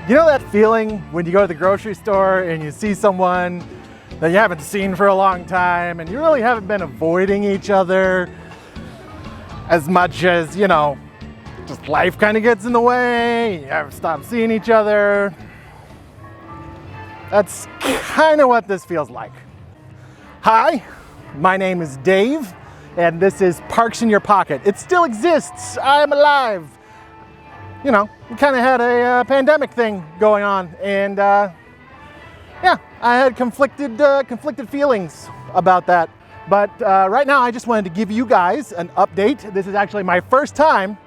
You know that feeling when you go to the grocery store and you see someone that you haven't seen for a long time and you really haven't been avoiding each other as much as, you know, just life kind of gets in the way, you haven't stopped seeing each other. That's kind of what this feels like. Hi, my name is Dave, and this is Parks in Your Pocket. It still exists, I'm alive. You know, we kind of had a pandemic thing going on, and yeah, I had conflicted feelings about that. But right now, I just wanted to give you guys an update. This is actually my first time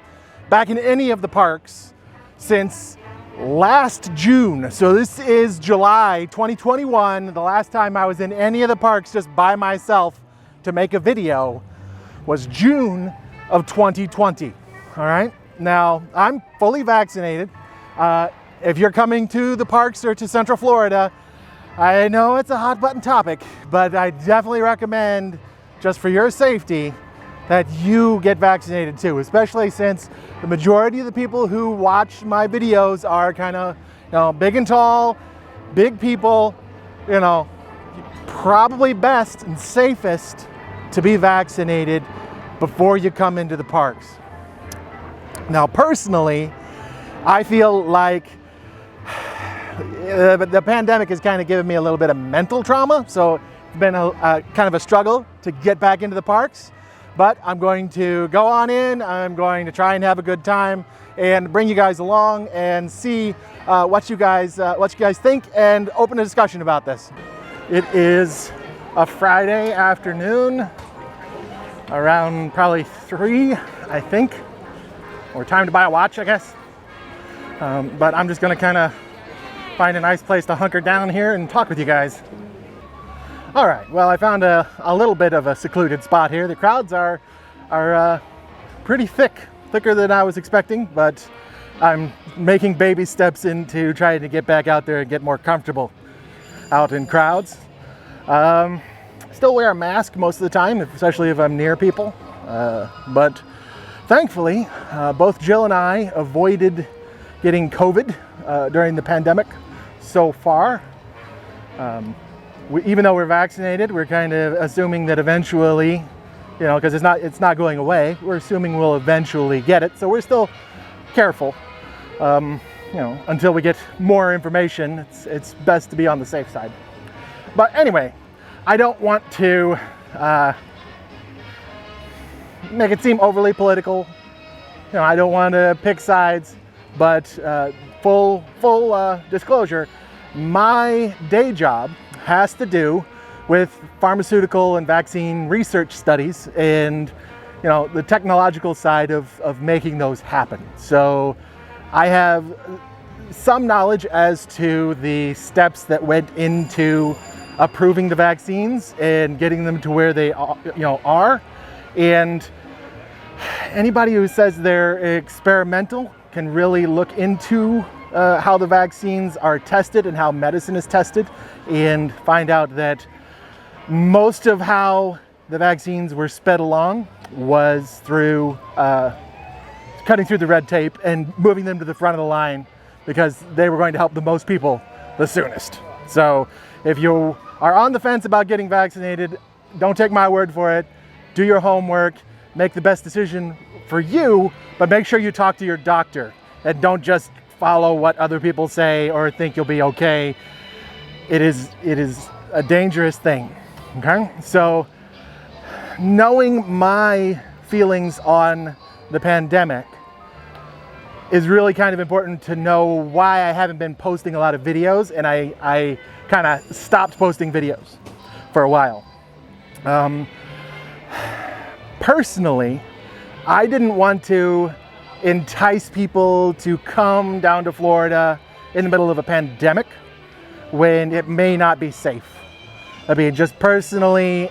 back in any of the parks since last June. So this is July 2021. The last time I was in any of the parks just by myself to make a video was June of 2020. All right. Now, I'm fully vaccinated. If you're coming to the parks or to Central Florida, I know it's a hot button topic, but I definitely recommend, just for your safety, that you get vaccinated too, especially since the majority of the people who watch my videos are kind of, you know, big and tall, big people, you know, probably best and safest to be vaccinated before you come into the parks. Now, personally, I feel like the pandemic has kind of given me a little bit of mental trauma, so it's been a kind of a struggle to get back into the parks. But I'm going to go on in, I'm going to try and have a good time and bring you guys along and see what you guys think and open a discussion about this. It is a Friday afternoon, around probably 3, I think. Or time to buy a watch, I guess. But I'm just gonna kind of find a nice place to hunker down here and talk with you guys. All right, well, I found a little bit of a secluded spot here. The crowds are pretty thicker than I was expecting, but I'm making baby steps into trying to get back out there and get more comfortable out in crowds. Still wear a mask most of the time, especially if I'm near people, but thankfully, both Jill and I avoided getting COVID during the pandemic so far. Even though we're vaccinated, we're kind of assuming that eventually, you know, because it's not going away, we're assuming we'll eventually get it. So we're still careful, you know, until we get more information. It's best to be on the safe side. But anyway, I don't want to make it seem overly political. You know, I don't want to pick sides, but full disclosure, my day job has to do with pharmaceutical and vaccine research studies and, you know, the technological side of making those happen. So I have some knowledge as to the steps that went into approving the vaccines and getting them to where they are. And anybody who says they're experimental can really look into how the vaccines are tested and how medicine is tested and find out that most of how the vaccines were sped along was through cutting through the red tape and moving them to the front of the line because they were going to help the most people the soonest. So if you are on the fence about getting vaccinated, don't take my word for it. Do your homework, make the best decision for you, but make sure you talk to your doctor and don't just follow what other people say or think you'll be okay. It is a dangerous thing, okay? So knowing my feelings on the pandemic is really kind of important to know why I haven't been posting a lot of videos, and I kind of stopped posting videos for a while. Personally, I didn't want to entice people to come down to Florida in the middle of a pandemic when it may not be safe. I mean, just personally,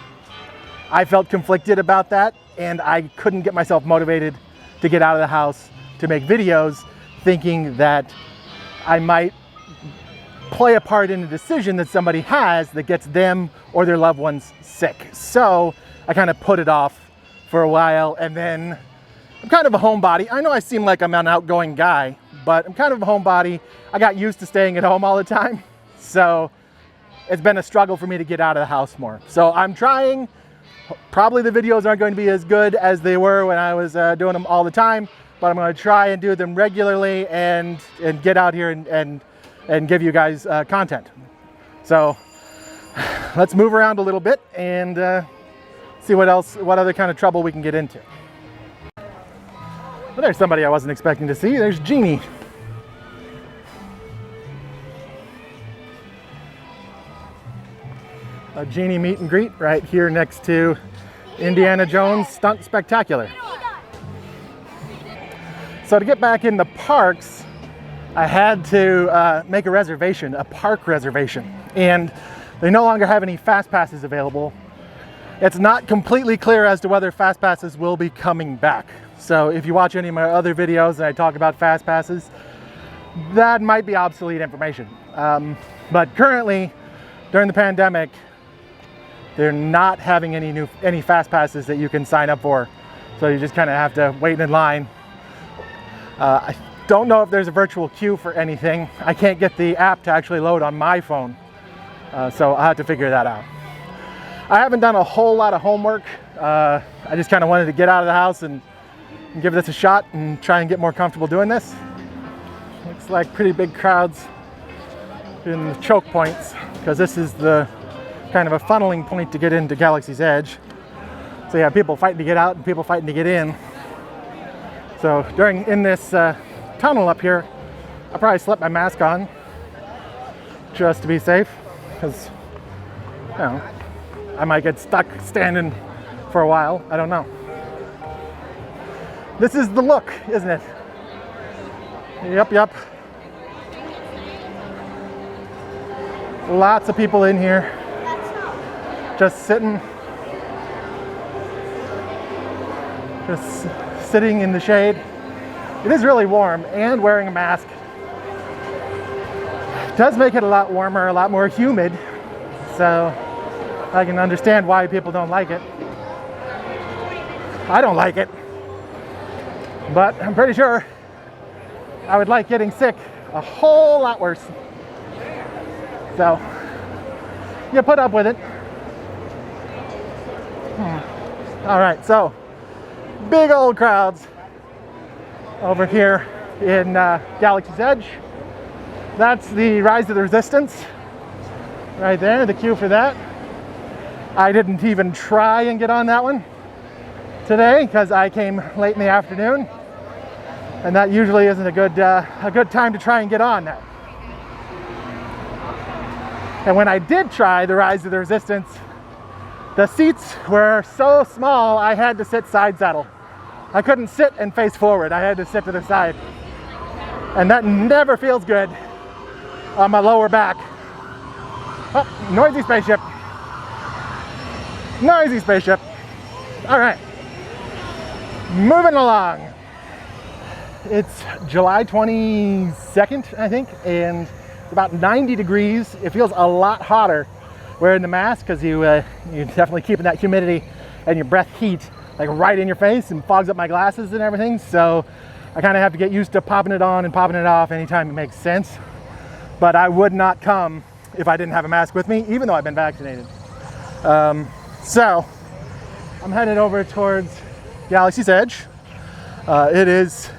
I felt conflicted about that, and I couldn't get myself motivated to get out of the house to make videos, thinking that I might play a part in a decision that somebody has that gets them or their loved ones sick. So I kind of put it off for a while, and then I'm kind of a homebody. I know I seem like I'm an outgoing guy, but I'm kind of a homebody. I got used to staying at home all the time, so it's been a struggle for me to get out of the house more. So I'm trying. Probably the videos aren't going to be as good as they were when I was doing them all the time, but I'm going to try and do them regularly and get out here and give you guys content. So let's move around a little bit and see what other kind of trouble we can get into. Well, there's somebody I wasn't expecting to see. There's Jeannie. A Jeannie meet and greet right here next to Indiana Jones Stunt Spectacular. So to get back in the parks, I had to make a reservation, a park reservation, and they no longer have any fast passes available. It's not completely clear as to whether fast passes will be coming back. So if you watch any of my other videos and I talk about fast passes, that might be obsolete information. But currently, during the pandemic, they're not having any fast passes that you can sign up for. So you just kind of have to wait in line. I don't know if there's a virtual queue for anything. I can't get the app to actually load on my phone. So I'll have to figure that out. I haven't done a whole lot of homework. I just kind of wanted to get out of the house and give this a shot and try and get more comfortable doing this. Looks like pretty big crowds in the choke points, because this is the kind of a funneling point to get into Galaxy's Edge. So yeah, people fighting to get out and people fighting to get in. So in this tunnel up here, I probably slept my mask on just to be safe, because you know, I might get stuck standing for a while. I don't know. This is the look, isn't it? Yep. Lots of people in here, just sitting in the shade. It is really warm, and wearing a mask does make it a lot warmer, a lot more humid. So I can understand why people don't like it. I don't like it, but I'm pretty sure I would like getting sick a whole lot worse. So you put up with it. All right, so big old crowds over here in Galaxy's Edge. That's the Rise of the Resistance right there, the queue for that. I didn't even try and get on that one today because I came late in the afternoon, and that usually isn't a good time to try and get on that. And when I did try the Rise of the Resistance, the seats were so small I had to sit side saddle. I couldn't sit and face forward. I had to sit to the side. And that never feels good on my lower back. Oh, noisy spaceship. Noisy spaceship. All right. Moving along. It's July 22nd, I think, and it's about 90 degrees. It feels a lot hotter wearing the mask because you're definitely keeping that humidity and your breath heat like right in your face and fogs up my glasses and everything. So I kind of have to get used to popping it on and popping it off anytime it makes sense. But I would not come if I didn't have a mask with me, even though I've been vaccinated. So I'm headed over towards Galaxy's Edge. It is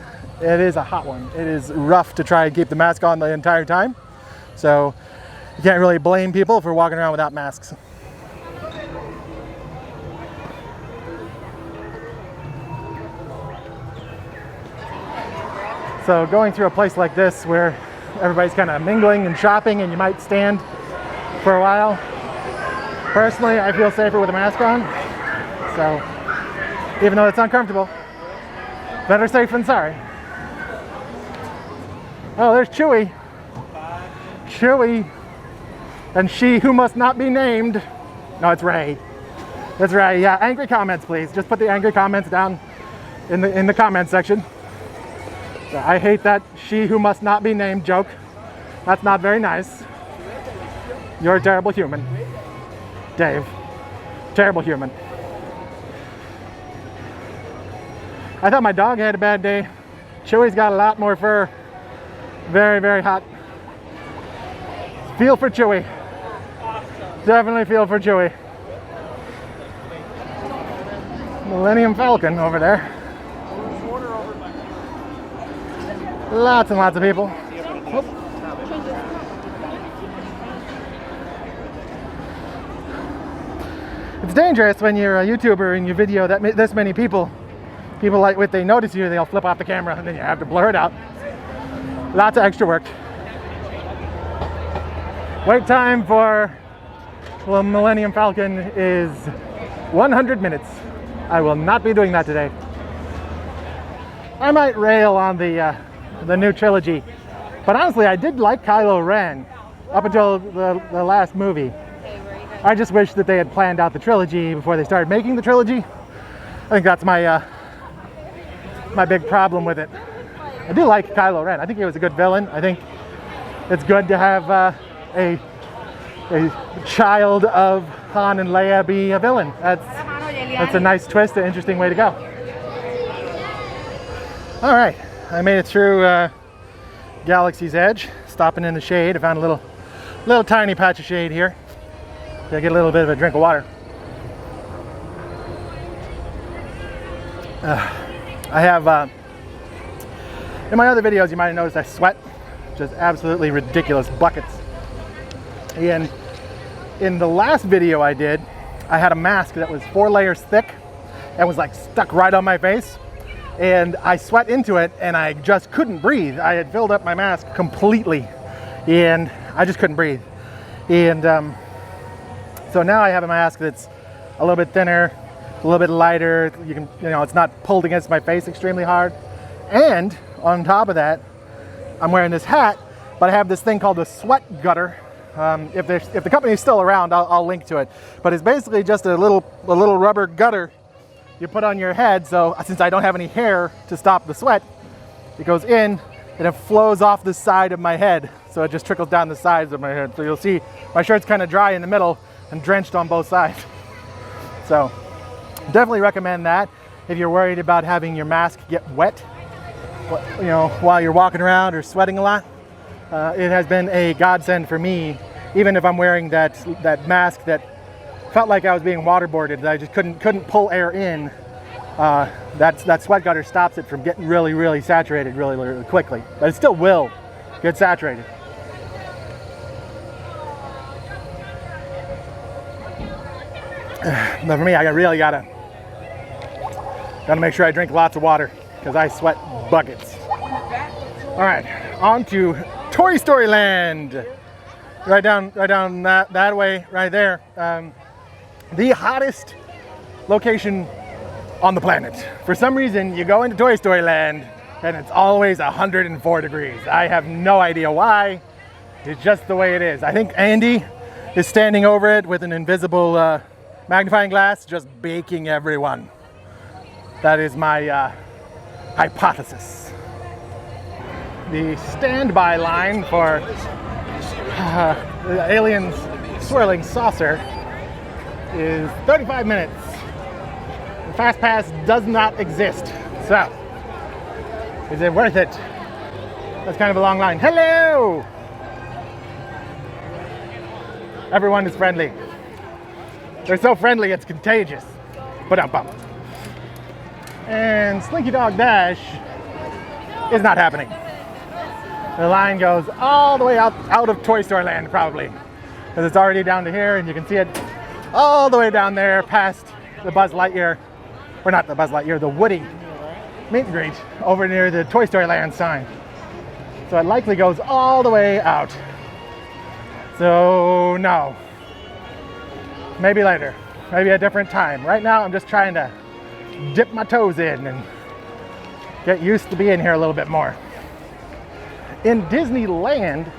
a hot one. It is rough to try and keep the mask on the entire time. So you can't really blame people for walking around without masks. So going through a place like this where everybody's kind of mingling and shopping and you might stand for a while, personally I feel safer with a mask on. So even though it's uncomfortable, better safe than sorry. Oh, there's Chewie. Chewie and she who must not be named. No, it's Rey. That's right. Yeah, angry comments, please. Just put the angry comments down in the comment section. So I hate that she who must not be named joke. That's not very nice. You're a terrible human, Dave. Terrible human. I thought my dog had a bad day. Chewie's got a lot more fur Very, very hot. Feel for Chewy. Definitely feel for Chewy. Millennium Falcon over there. Lots and lots of people. Oh. It's dangerous when you're a YouTuber and you video this many people. People like when they notice you, they'll flip off the camera and then you have to blur it out. Lots of extra work. Wait time for the Millennium Falcon is 100 minutes. I will not be doing that today. I might rail on the new trilogy, but honestly, I did like Kylo Ren up until the last movie. I just wish that they had planned out the trilogy before they started making the trilogy. I think that's my my big problem with it. I do like Kylo Ren. I think he was a good villain. I think it's good to have a child of Han and Leia be a villain. That's a nice twist, an interesting way to go. All right, I made it through Galaxy's Edge, stopping in the shade. I found a little tiny patch of shade here. I get a little bit of a drink of water. I have, in my other videos, you might have noticed I sweat, just absolutely ridiculous buckets. And in the last video I did, I had a mask that was 4 layers thick and was like stuck right on my face. And I sweat into it and I just couldn't breathe. I had filled up my mask completely and I just couldn't breathe. And so now I have a mask that's a little bit thinner, a little bit lighter. It's not pulled against my face extremely hard. And on top of that, I'm wearing this hat, but I have this thing called a sweat gutter. If the company is still around, I'll link to it. But it's basically just a little rubber gutter you put on your head. So since I don't have any hair to stop the sweat, it goes in and it flows off the side of my head. So it just trickles down the sides of my head. So you'll see my shirt's kind of dry in the middle and drenched on both sides. So definitely recommend that if you're worried about having your mask get wet, while you're walking around or sweating a lot. It has been a godsend for me, even if I'm wearing that mask that felt like I was being waterboarded, that I just couldn't pull air in. That sweat gutter stops it from getting really, really saturated really, really quickly, but it still will get saturated. But for me, I really gotta make sure I drink lots of water because I sweat buckets. All right, on to Toy Story Land. Right down that way, right there. The hottest location on the planet. For some reason, you go into Toy Story Land and it's always 104 degrees. I have no idea why. It's just the way it is. I think Andy is standing over it with an invisible magnifying glass, just baking everyone. That is my hypothesis. The standby line for the Aliens Swirling Saucer is 35 minutes. The Fast Pass does not exist. So, is it worth it? That's kind of a long line. Hello! Everyone is friendly. They're so friendly, it's contagious. Ba-dum-bum. And Slinky Dog Dash is not happening. The line goes all the way out of Toy Story Land, probably. Because it's already down to here, and you can see it all the way down there past the Buzz Lightyear, or not the Buzz Lightyear, the Woody meet and greet over near the Toy Story Land sign. So it likely goes all the way out. So no. Maybe later, maybe a different time. Right now I'm just trying to dip my toes in and get used to being here a little bit more. In Disneyland,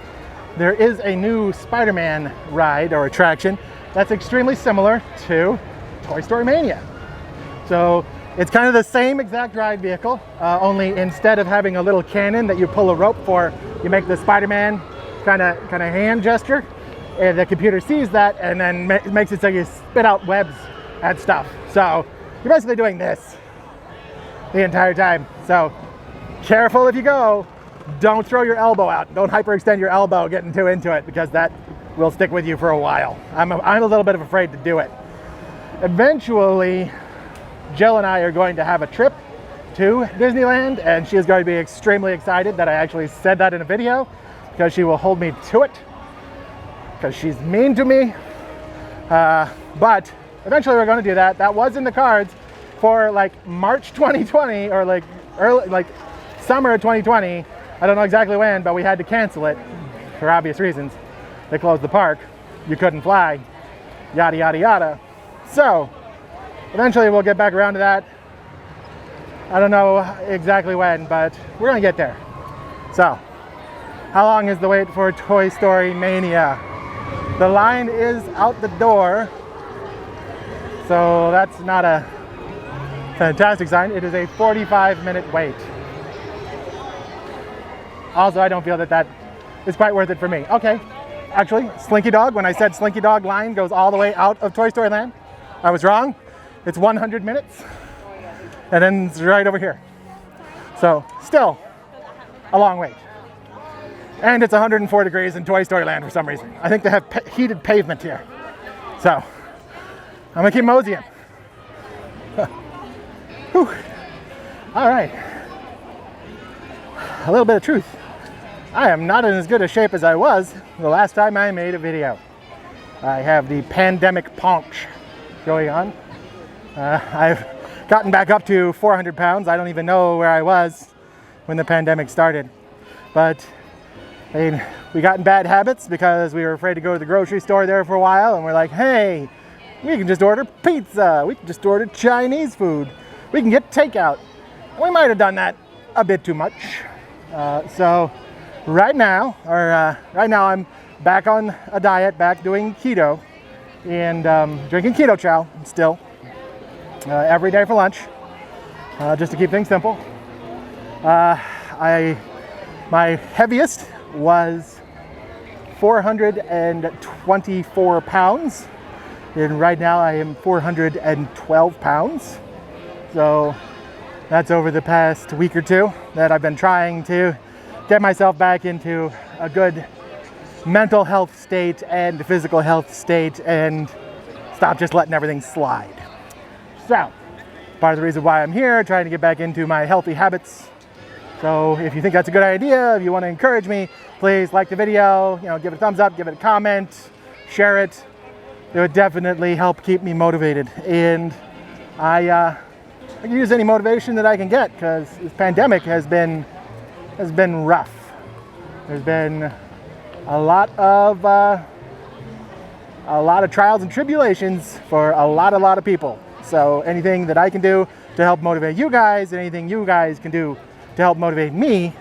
there is a new Spider-Man ride or attraction that's extremely similar to Toy Story Mania. So it's kind of the same exact ride vehicle, only instead of having a little cannon that you pull a rope for, you make the Spider-Man kind of hand gesture, and the computer sees that and then makes it so you spit out webs and stuff. So you're basically doing this the entire time. So careful if you go. don't throw your elbow out. Don't hyperextend your elbow getting too into it, because that will stick with you for a while. I'm a little bit afraid to do it. Eventually, Jill and I are going to have a trip to Disneyland, and she is going to be extremely excited that I actually said that in a video, because she will hold me to it, because she's mean to me. But eventually we're going to do that. That was in the cards for like March 2020, or like early, like summer 2020. I don't know exactly when, but we had to cancel it for obvious reasons. They closed the park. You couldn't fly. Yada, yada, yada. So eventually we'll get back around to that. I don't know exactly when, but we're going to get there. So how long is the wait for Toy Story Mania? The line is out the door, so that's not a fantastic sign. It is a 45-minute wait. Also, I don't feel that that is quite worth it for me. Okay, actually, Slinky Dog, when I said Slinky Dog line goes all the way out of Toy Story Land, I was wrong. It's 100 minutes, and then it's right over here. So, still a long wait. And it's 104 degrees in Toy Story Land for some reason. I think they have heated pavement here. So, I'm gonna keep moseying. Whew. All right. A little bit of truth. I am not in as good a shape as I was the last time I made a video. I have the pandemic paunch going on. I've gotten back up to 400 pounds. I don't even know where I was when the pandemic started. But I mean, we got in bad habits because we were afraid to go to the grocery store there for a while, and we're like, hey, we can just order pizza. We can just order Chinese food. We can get takeout. We might have done that a bit too much. So right now I'm back on a diet, back doing keto, and drinking keto chow still every day for lunch, just to keep things simple. My heaviest was 424 pounds, and right now I am 412 pounds. So that's over the past week or two that I've been trying to get myself back into a good mental health state and physical health state, and stop just letting everything slide. So part of the reason why I'm here, trying to get back into my healthy habits. So if you think that's a good idea, if you want to encourage me, please like the video, give it a thumbs up, give it a comment, share it. It would definitely help keep me motivated. And I can use any motivation that I can get, because this pandemic has been rough. There's been a lot of trials and tribulations for a lot of people. So anything that I can do to help motivate you guys, anything you guys can do to help motivate me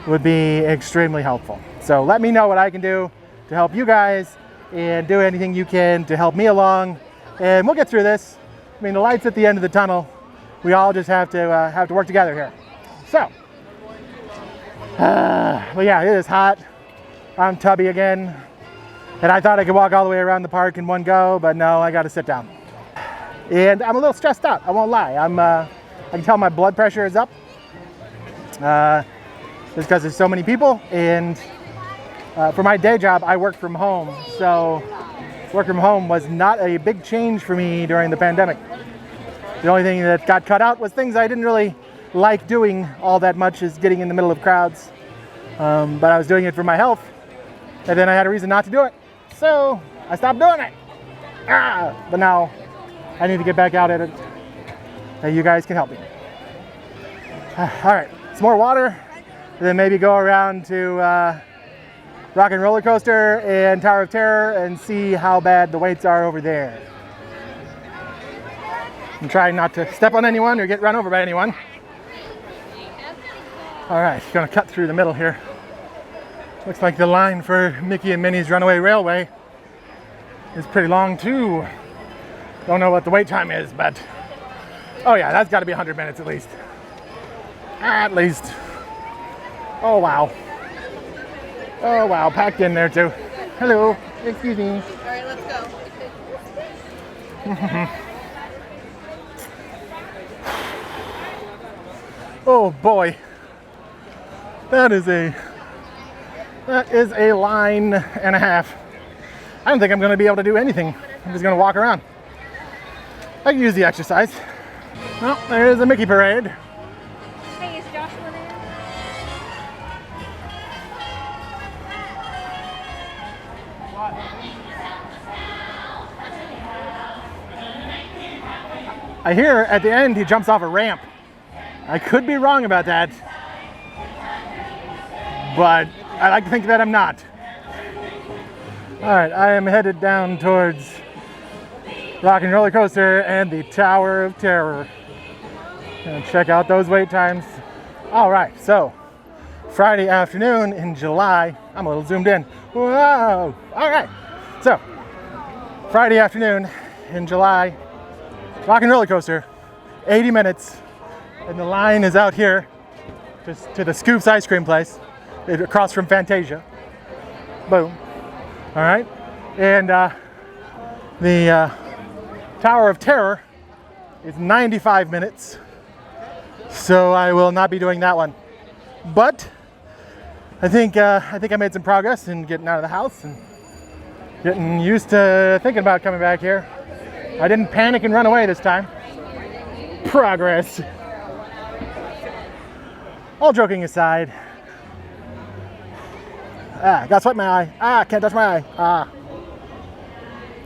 would be extremely helpful. So let me know what I can do to help you guys, and do anything you can to help me along, and we'll get through this. I mean, the light's at the end of the tunnel. We all just have to work together here. So, but yeah, it is hot. I'm tubby again, and I thought I could walk all the way around the park in one go, but no, I got to sit down. And I'm a little stressed out. I won't lie. I can tell my blood pressure is up. Just because there's so many people, and for my day job I work from home, so work from home was not a big change for me during the pandemic. The only thing that got cut out was things I didn't really like doing all that much, is getting in the middle of crowds, but I was doing it for my health, and then I had a reason not to do it, so I stopped doing it. But now I need to get back out at it, and you guys can help me. All right. More water, and then maybe go around to Rock and Roller Coaster and Tower of Terror and see how bad the waits are over there. I'm trying not to step on anyone or get run over by anyone. All right, gonna cut through the middle here. Looks like the line for Mickey and Minnie's Runaway Railway is pretty long too. Don't know what the wait time is, but oh yeah, that's got to be 100 minutes at least. At least. Oh wow. Oh wow, packed in there too. Hello, excuse me. All right, let's go. Oh boy. That is a line and a half. I don't think I'm going to be able to do anything. I'm just going to walk around. I can use the exercise. Well, there's a Mickey parade. Hey, is Joshua there? I hear at the end he jumps off a ramp. I could be wrong about that, but I like to think that I'm not. All right, I am headed down towards Rock and Roller Coaster and the Tower of Terror. And check out those wait times. All right, so Friday afternoon in July. I'm a little zoomed in. Whoa! All right, so Friday afternoon in July, Rock and Roller Coaster, 80 minutes, and the line is out here just to the Scoops ice cream place across from Fantasia. Boom. All right, and the Tower of Terror is 95 minutes, so I will not be doing that one. But I think I made some progress in getting out of the house and getting used to thinking about coming back here. I didn't panic and run away this time. Progress. All joking aside. Got sweat in my eye. Can't touch my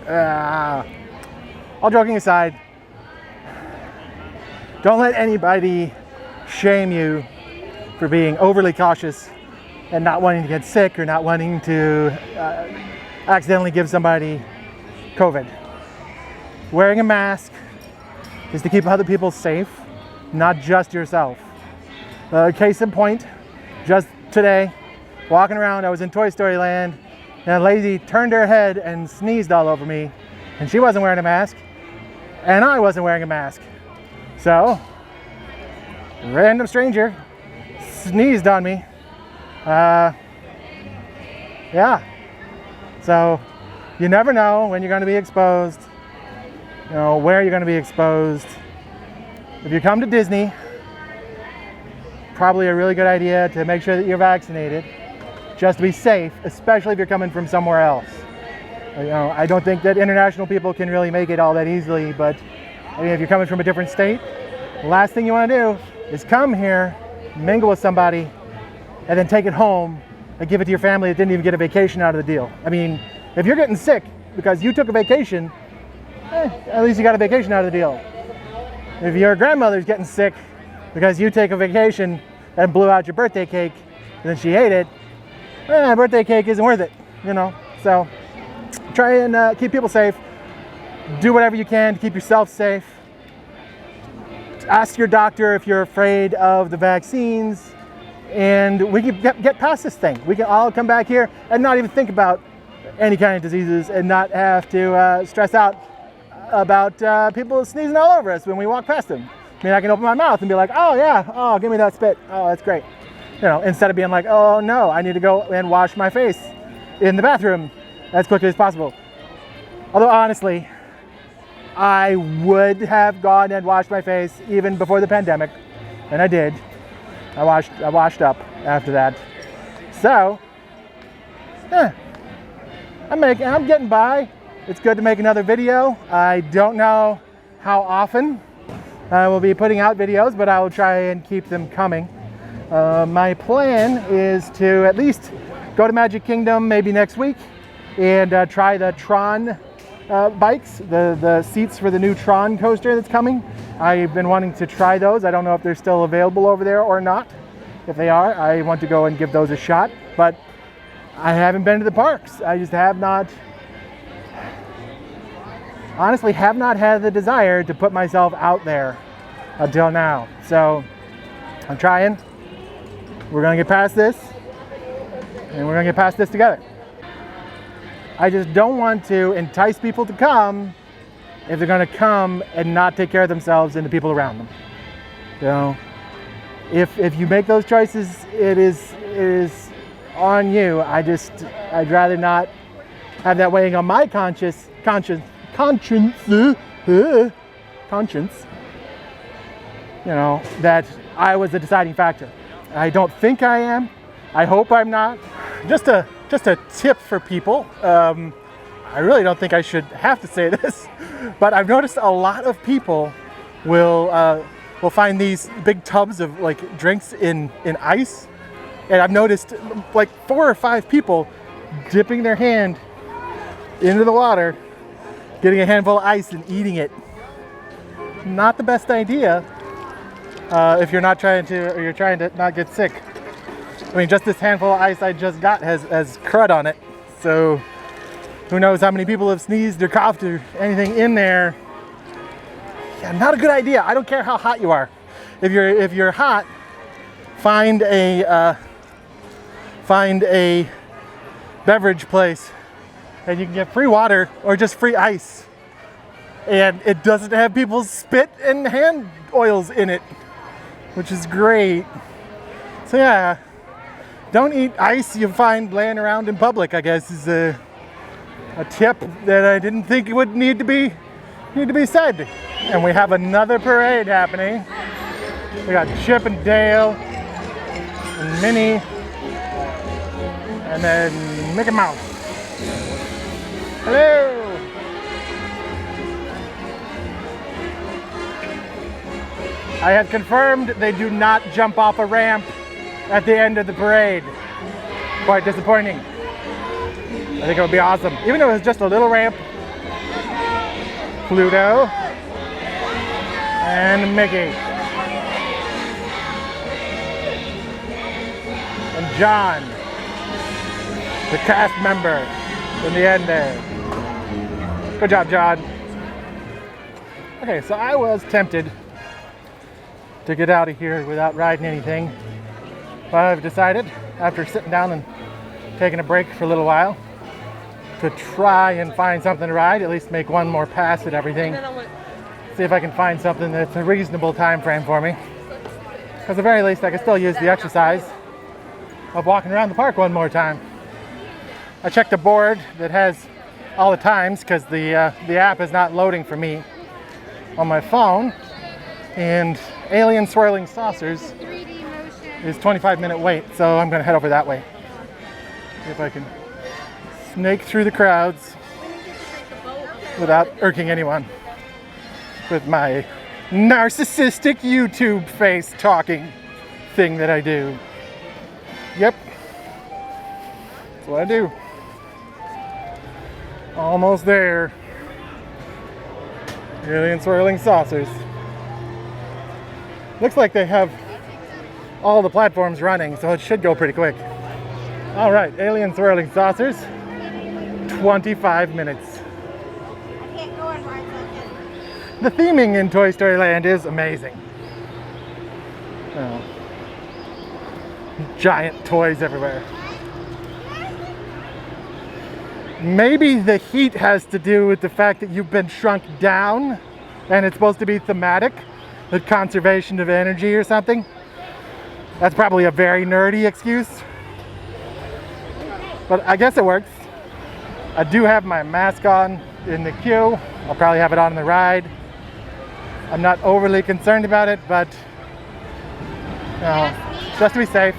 eye. All joking aside, don't let anybody shame you for being overly cautious and not wanting to get sick or not wanting to accidentally give somebody COVID. Wearing a mask is to keep other people safe, not just yourself. Case in point, just today, walking around, I was in Toy Story Land, and a lady turned her head and sneezed all over me, and she wasn't wearing a mask, and I wasn't wearing a mask. So, a random stranger sneezed on me. Yeah. So, you never know when you're going to be exposed, where you're going to be exposed. If you come to Disney, probably a really good idea to make sure that you're vaccinated, just to be safe, especially if you're coming from somewhere else. I don't think that international people can really make it all that easily, but if you're coming from a different state, the last thing you want to do is come here, mingle with somebody, and then take it home and give it to your family that didn't even get a vacation out of the deal. I mean, if you're getting sick because you took a vacation, at least you got a vacation out of the deal. If your grandmother's getting sick because you take a vacation and blew out your birthday cake and then she ate it, birthday cake isn't worth it, So try and keep people safe. Do whatever you can to keep yourself safe. Ask your doctor if you're afraid of the vaccines, and we can get past this thing. We can all come back here and not even think about any kind of diseases and not have to stress out about people sneezing all over us when we walk past them. I mean, I can open my mouth and be like, oh yeah, oh, give me that spit. Oh, that's great. Instead of being like, oh no, I need to go and wash my face in the bathroom as quickly as possible. Although honestly, I would have gone and washed my face even before the pandemic, and I did. I washed up after that. So, I'm getting by. It's good to make another video. I don't know how often I will be putting out videos, but I will try and keep them coming. My plan is to at least go to Magic Kingdom maybe next week and try the Tron bikes, the seats for the new Tron coaster that's coming. I've been wanting to try those. I don't know if they're still available over there or not. If they are, I want to go and give those a shot, but I haven't been to the parks. I just have not had the desire to put myself out there until now. So I'm trying. We're gonna get past this, and we're gonna get past this together. I just don't want to entice people to come if they're going to come and not take care of themselves and the people around them. If you make those choices, it is on you. I'd rather not have that weighing on my conscience, that I was the deciding factor. I don't think I am. I hope I'm not. Just a tip for people. I really don't think I should have to say this, but I've noticed a lot of people will find these big tubs of like drinks in ice, and I've noticed like 4 or 5 people dipping their hand into the water, getting a handful of ice and eating it. Not the best idea if you're trying to not get sick. I mean, just this handful of ice I just got has crud on it, so who knows how many people have sneezed or coughed or anything in there. Yeah, not a good idea. I don't care how hot you are. If you're hot, find a beverage place and you can get free water or just free ice. And it doesn't have people's spit and hand oils in it, which is great. So yeah, don't eat ice you find laying around in public, I guess, is a tip that I didn't think would need to be said. And we have another parade happening. We got Chip and Dale and Minnie and then Mickey Mouse. Hello! I have confirmed they do not jump off a ramp at the end of the parade. Quite disappointing. I think it would be awesome. Even though it was just a little ramp. Pluto and Mickey and John, the cast member in the end there. Good job, John. Okay, so I was tempted to get out of here without riding anything, but I've decided, after sitting down and taking a break for a little while, to try and find something to ride, at least make one more pass at everything. See if I can find something that's a reasonable time frame for me. Because at the very least, I can still use the exercise of walking around the park one more time. I checked a board that has all the times because the app is not loading for me on my phone. And Alien Swirling Saucers is 25-minute wait, so I'm going to head over that way. See if I can snake through the crowds without irking anyone with my narcissistic YouTube face talking thing that I do. Yep, that's what I do. Almost there. Alien Swirling Saucers. Looks like they have all the platforms running, so it should go pretty quick. All right, Alien Swirling Saucers, 25 minutes. I can't go and ride like The theming in Toy Story Land is amazing. Oh. Giant toys everywhere. Maybe the heat has to do with the fact that you've been shrunk down and it's supposed to be thematic, with conservation of energy or something. That's probably a very nerdy excuse, but I guess it works. I do have my mask on in the queue. I'll probably have it on the ride. I'm not overly concerned about it, but you know, just to be safe.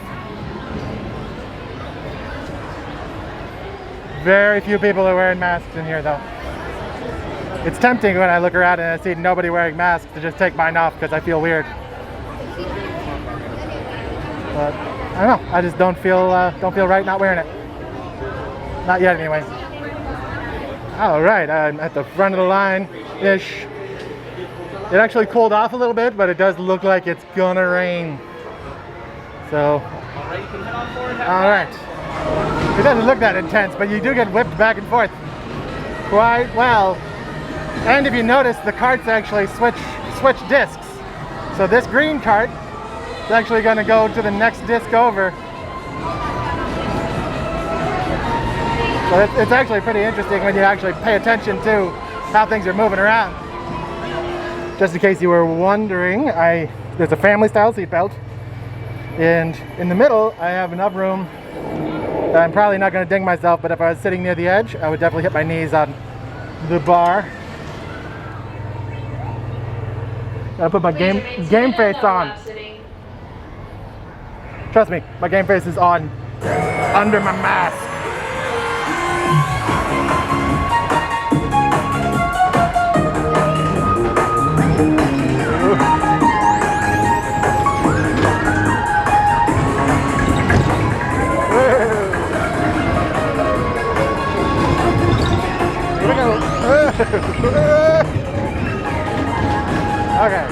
Very few people are wearing masks in here though. It's tempting when I look around and I see nobody wearing masks to just take mine off because I feel weird. But I don't know, I just don't feel right not wearing it. Not yet anyway. All right, I'm at the front of the line-ish. It actually cooled off a little bit, but it does look like it's gonna rain. So, all right. It doesn't look that intense, but you do get whipped back and forth quite well. And if you notice, the carts actually switch discs. So this green cart is actually going to go to the next disc over. So it's actually pretty interesting when you actually pay attention to how things are moving around. Just in case you were wondering, there's a family style seatbelt, and in the middle I have enough room that I'm probably not going to ding myself, but if I was sitting near the edge, I would definitely hit my knees on the bar. I'll put my game face on. Trust me, my game face is on under my mask. Here we go. Okay.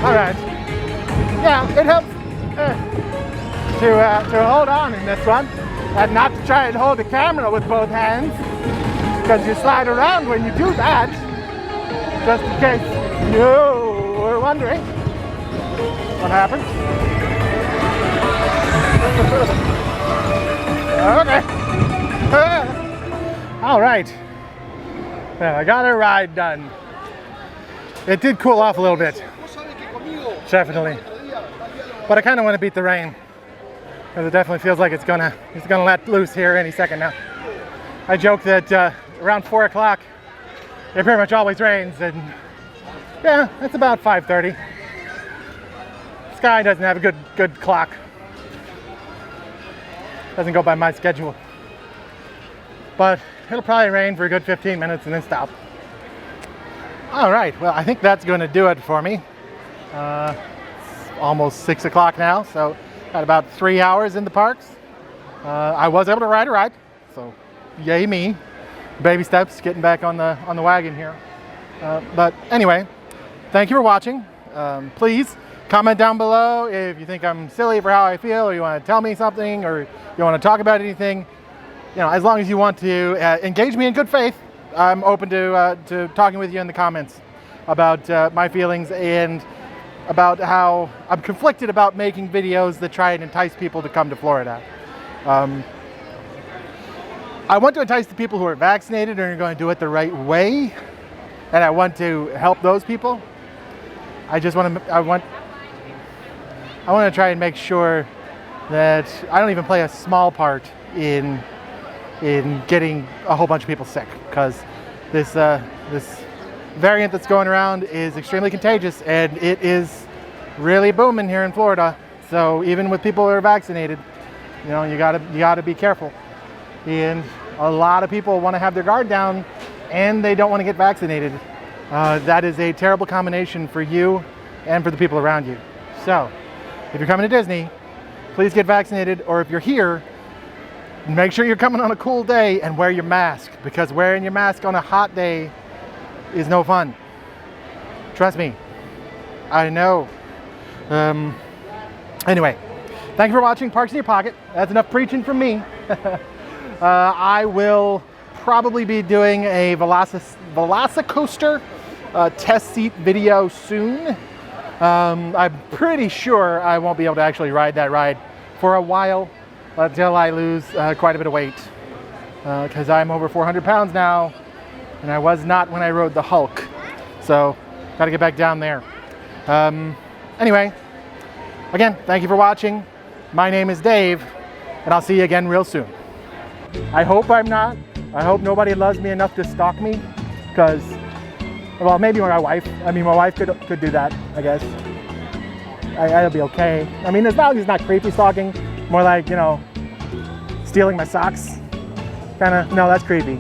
All right. Yeah, it helps to hold on in this one, and not to try and hold the camera with both hands, because you slide around when you do that. Just in case you were wondering what happens. Okay. All right. Well, I got a ride done. It did cool off a little bit, definitely. But I kind of want to beat the rain, because it definitely feels like it's gonna let loose here any second now. I joke that around 4 o'clock, it pretty much always rains, and yeah, it's about 5:30. Sky doesn't have a good clock. Doesn't go by my schedule. But it'll probably rain for a good 15 minutes and then stop. All right, well, I think that's going to do it for me. It's almost 6 o'clock now, so got about 3 hours in the parks. I was able to ride a ride, so yay me. Baby steps, getting back on the wagon here. But anyway, thank you for watching. Please comment down below if you think I'm silly for how I feel, or you want to tell me something, or you want to talk about anything. You know, as long as you want to engage me in good faith, I'm open to talking with you in the comments about my feelings and about how I'm conflicted about making videos that try and entice people to come to Florida. I want to entice the people who are vaccinated and are going to do it the right way, and I want to help those people. I want to try and make sure that I don't even play a small part in getting a whole bunch of people sick, because this variant that's going around is extremely contagious, and it is really booming here in Florida. So even with people who are vaccinated, you know, you gotta be careful. And a lot of people want to have their guard down, and they don't want to get vaccinated. That is a terrible combination for you and for the people around you. So if you're coming to Disney, please get vaccinated, or if you're here, make sure you're coming on a cool day and wear your mask, because wearing your mask on a hot day is no fun. Trust me, I know. Anyway, thank you for watching Parks in Your Pocket. That's enough preaching from me. I will probably be doing a Velocicoaster test seat video soon. I'm pretty sure I won't be able to actually ride that ride for a while, until I lose quite a bit of weight, because I'm over 400 pounds now, and I was not when I rode the Hulk. So got to get back down there. Anyway, again, thank you for watching. My name is Dave, and I'll see you again real soon. I hope I'm not. I hope nobody loves me enough to stalk me, because, well, maybe my wife. I mean, my wife could do that, I guess. I'll be okay. I mean, as long as it's not creepy stalking, more like, you know, stealing my socks. Kinda, no, that's creepy.